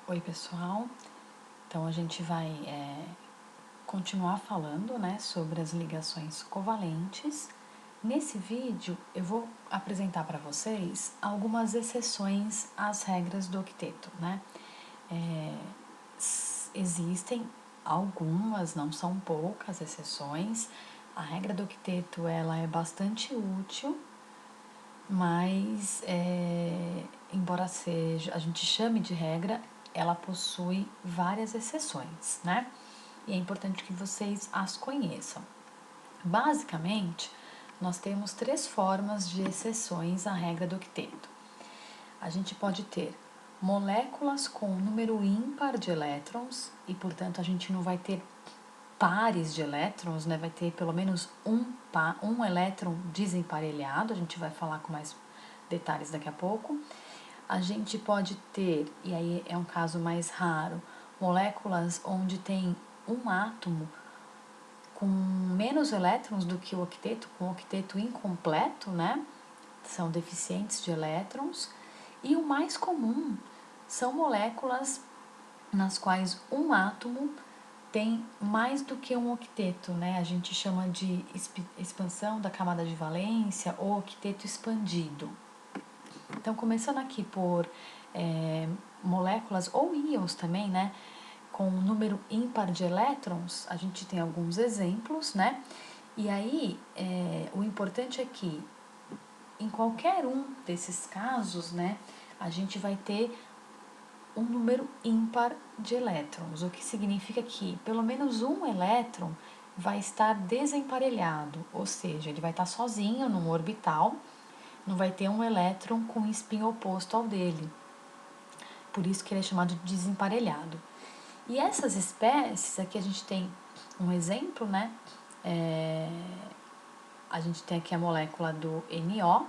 Oi, pessoal. Então, a gente vai continuar falando, né, sobre as ligações covalentes. Nesse vídeo, eu vou apresentar para vocês algumas exceções às regras do octeto, né? Existem algumas, não são poucas exceções. A regra do octeto, ela é bastante útil, mas embora seja, a gente chame de regra, ela possui várias exceções, né? E é importante que vocês as conheçam. Basicamente, nós temos três formas de exceções à regra do octeto. A gente pode ter moléculas com número ímpar de elétrons, e portanto a gente não vai ter pares de elétrons, né? Vai ter pelo menos um elétron desemparelhado, a gente vai falar com mais detalhes daqui a pouco. A gente pode ter, e aí é um caso mais raro, moléculas onde tem um átomo com menos elétrons do que o octeto, com o octeto incompleto, né? São deficientes de elétrons. E o mais comum são moléculas nas quais um átomo tem mais do que um octeto, né? A gente chama de expansão da camada de valência ou octeto expandido. Então, começando aqui por moléculas ou íons também, né? Com um número ímpar de elétrons, a gente tem alguns exemplos, né? E aí, o importante é que em qualquer um desses casos, né? A gente vai ter um número ímpar de elétrons, o que significa que pelo menos um elétron vai estar desemparelhado, ou seja, ele vai estar sozinho num orbital, não vai ter um elétron com espinho oposto ao dele. Por isso que ele é chamado de desemparelhado. E essas espécies, aqui a gente tem um exemplo, né? A gente tem aqui a molécula do NO,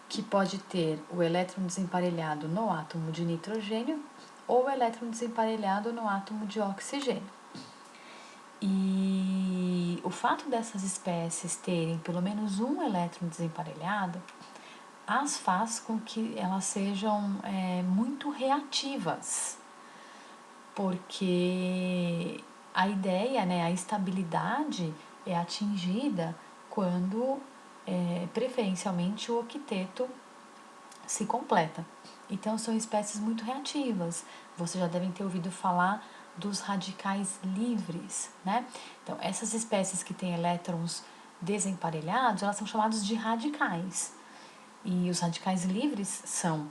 que pode ter o elétron desemparelhado no átomo de nitrogênio ou o elétron desemparelhado no átomo de oxigênio. E o fato dessas espécies terem pelo menos um elétron desemparelhado as faz com que elas sejam muito reativas, porque a ideia, né, a estabilidade é atingida quando preferencialmente o octeto se completa. Então, são espécies muito reativas. Vocês já devem ter ouvido falar dos radicais livres, né? Então, essas espécies que têm elétrons desemparelhados, elas são chamadas de radicais. E os radicais livres são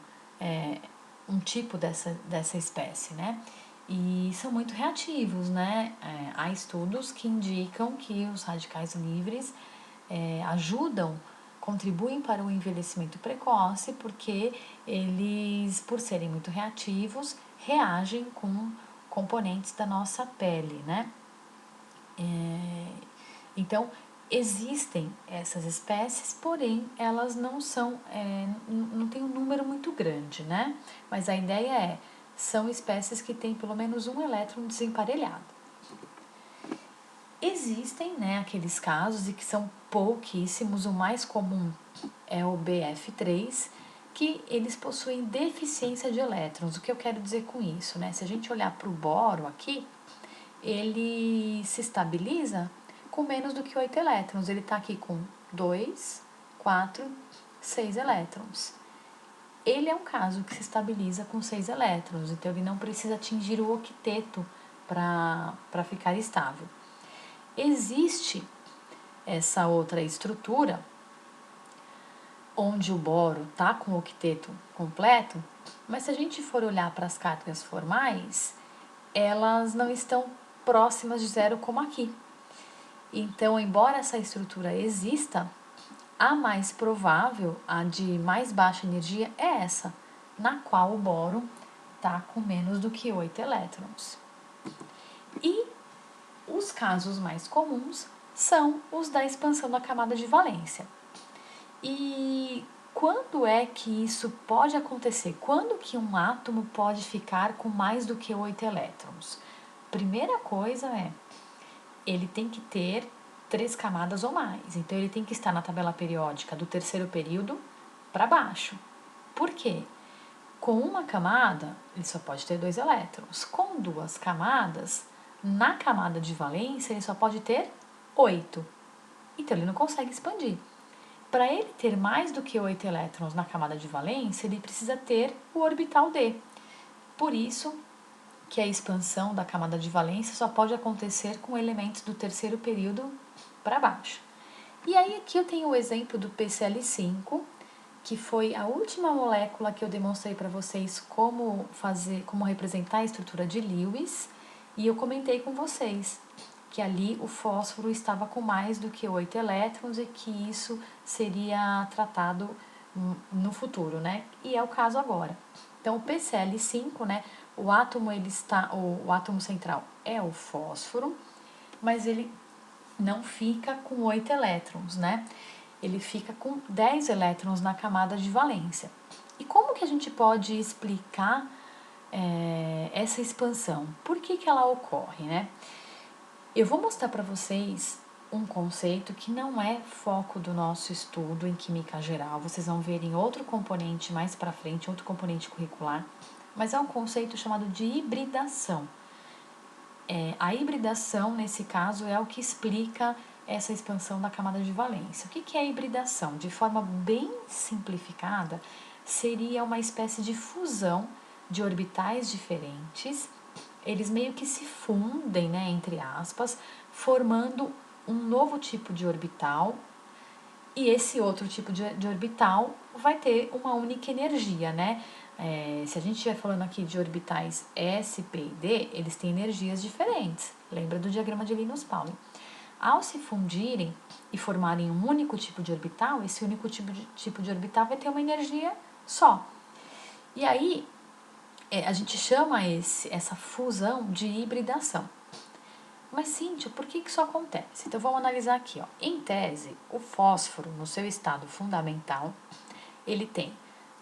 um tipo dessa espécie, né? E são muito reativos, né? Há estudos que indicam que os radicais livres ajudam, contribuem para o envelhecimento precoce, porque eles, por serem muito reativos, reagem com componentes da nossa pele, né? Então, existem essas espécies, porém, elas não são, não tem um número muito grande, né? Mas a ideia são espécies que têm pelo menos um elétron desemparelhado. Existem, né, aqueles casos, e que são pouquíssimos, o mais comum é o BF3, que eles possuem deficiência de elétrons. O que eu quero dizer com isso, né? Se a gente olhar para o boro aqui, ele se estabiliza com menos do que 8 elétrons. Ele está aqui com 2, 4, 6 elétrons. Ele é um caso que se estabiliza com 6 elétrons, então ele não precisa atingir o octeto para ficar estável. Existe essa outra estrutura, onde o boro está com o octeto completo, mas se a gente for olhar para as cargas formais, elas não estão próximas de zero como aqui. Então, embora essa estrutura exista, a mais provável, a de mais baixa energia, é essa, na qual o boro está com menos do que 8 elétrons. E os casos mais comuns são os da expansão da camada de valência. E quando é que isso pode acontecer? Quando que um átomo pode ficar com mais do que 8 elétrons? Primeira coisa ele tem que ter 3 camadas ou mais. Então, ele tem que estar na tabela periódica do terceiro período para baixo. Por quê? Com uma camada, ele só pode ter 2 elétrons. Com 2 camadas, na camada de valência, ele só pode ter 8. Então, ele não consegue expandir. Para ele ter mais do que 8 elétrons na camada de valência, ele precisa ter o orbital d. Por isso que a expansão da camada de valência só pode acontecer com elementos do terceiro período para baixo. E aí aqui eu tenho o exemplo do PCl5, que foi a última molécula que eu demonstrei para vocês como representar a estrutura de Lewis, e eu comentei com vocês que ali o fósforo estava com mais do que 8 elétrons e que isso seria tratado no futuro, né? E é o caso agora. Então, o PCl5, né, o átomo central é o fósforo, mas ele não fica com 8 elétrons, né? Ele fica com 10 elétrons na camada de valência. E como que a gente pode explicar essa expansão? Por que ela ocorre, né? Eu vou mostrar para vocês um conceito que não é foco do nosso estudo em química geral. Vocês vão ver em outro componente mais para frente, outro componente curricular, mas é um conceito chamado de hibridação. A hibridação, nesse caso, é o que explica essa expansão da camada de valência. O que é a hibridação? De forma bem simplificada, seria uma espécie de fusão de orbitais diferentes. Eles meio que se fundem, né, entre aspas, formando um novo tipo de orbital, e esse outro tipo de orbital vai ter uma única energia, né? Se a gente estiver falando aqui de orbitais S, P e D, eles têm energias diferentes. Lembra do diagrama de Linus-Pauling? Ao se fundirem e formarem um único tipo de orbital, esse único tipo de orbital vai ter uma energia só. E aí, a gente chama essa fusão de hibridação. Mas, Cíntia, por que isso acontece? Então, vamos analisar aqui. Ó. Em tese, o fósforo, no seu estado fundamental, ele tem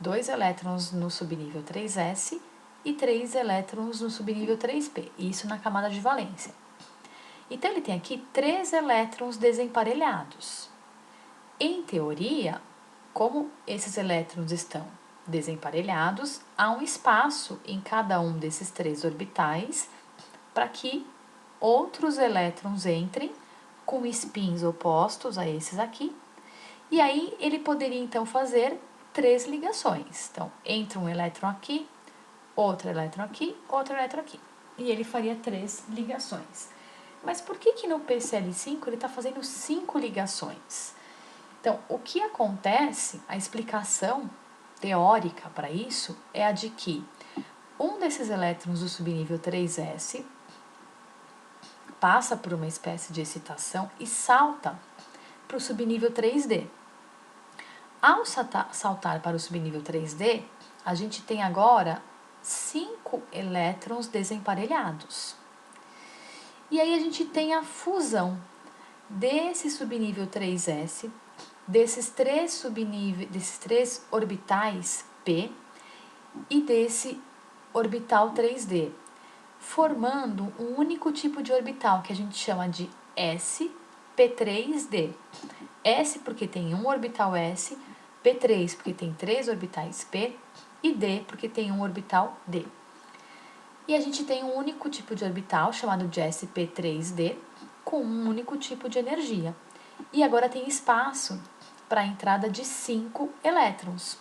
2 elétrons no subnível 3s e 3 elétrons no subnível 3p, isso na camada de valência. Então, ele tem aqui 3 elétrons desemparelhados. Em teoria, como esses elétrons estão desemparelhados, há um espaço em cada um desses 3 orbitais para que outros elétrons entrem com spins opostos a esses aqui, e aí ele poderia então fazer 3 ligações. Então, entra um elétron aqui, outro elétron aqui, outro elétron aqui, e ele faria 3 ligações. Mas por que no PCl5 ele está fazendo 5 ligações? Então, o que acontece, a explicação teórica para isso é a de que um desses elétrons do subnível 3s passa por uma espécie de excitação e salta para o subnível 3D. Ao saltar para o subnível 3D, a gente tem agora 5 elétrons desemparelhados. E aí a gente tem a fusão desse subnível 3s, desses 3 orbitais P e desse orbital 3D, formando um único tipo de orbital que a gente chama de sp3d. S porque tem um orbital S, P3 porque tem 3 orbitais P e D porque tem um orbital D. E a gente tem um único tipo de orbital chamado de sp3d com um único tipo de energia. E agora tem espaço para a entrada de 5 elétrons,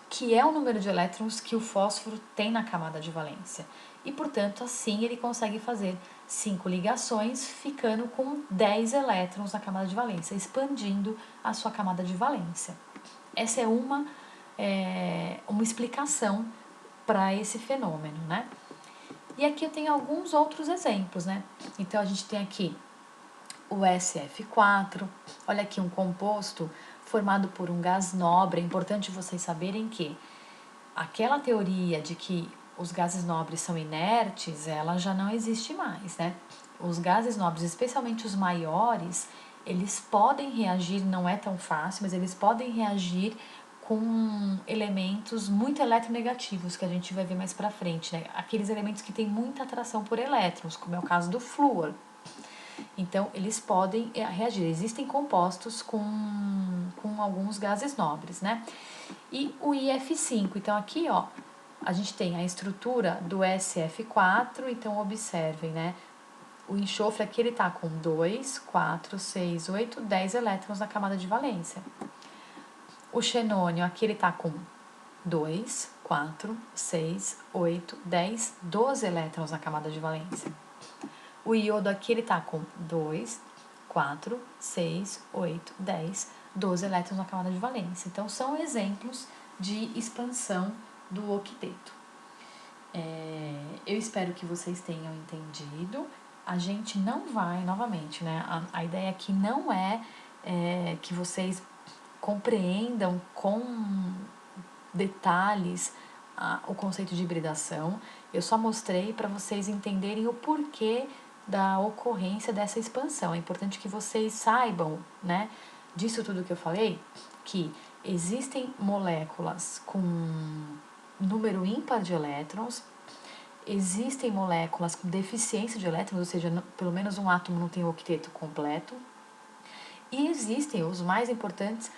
que é o número de elétrons que o fósforo tem na camada de valência. E, portanto, assim ele consegue fazer 5 ligações, ficando com 10 elétrons na camada de valência, expandindo a sua camada de valência. Essa é uma explicação para esse fenômeno, né? E aqui eu tenho alguns outros exemplos, né? Então, a gente tem aqui o SF4, olha aqui um composto formado por um gás nobre. É importante vocês saberem que aquela teoria de que os gases nobres são inertes, ela já não existe mais, né? Os gases nobres, especialmente os maiores, eles podem reagir, não é tão fácil, mas eles podem reagir com elementos muito eletronegativos, que a gente vai ver mais pra frente, né? Aqueles elementos que têm muita atração por elétrons, como é o caso do flúor. Então, eles podem reagir. Existem compostos com alguns gases nobres, né? e o IF5. Então, aqui, ó, a gente tem a estrutura do SF4, então observem, né? O enxofre aqui ele tá com 2, 4, 6, 8, 10 elétrons na camada de valência. O xenônio aqui ele tá com 2, 4, 6, 8, 10, 12 elétrons na camada de valência. O iodo aqui ele tá com 2, 4, 6, 8, 10, 12 elétrons na camada de valência. Então, são exemplos de expansão do octeto. Eu espero que vocês tenham entendido. A gente não vai, novamente, né? A ideia aqui não é que vocês compreendam com detalhes o conceito de hibridação. Eu só mostrei para vocês entenderem o porquê da ocorrência dessa expansão. É importante que vocês saibam, né, disso tudo que eu falei, que existem moléculas com número ímpar de elétrons, existem moléculas com deficiência de elétrons, ou seja, pelo menos um átomo não tem o octeto completo, e existem os mais importantes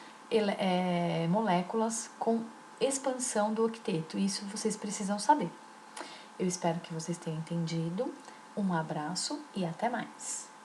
moléculas com expansão do octeto. Isso vocês precisam saber. Eu espero que vocês tenham entendido. Um abraço e até mais!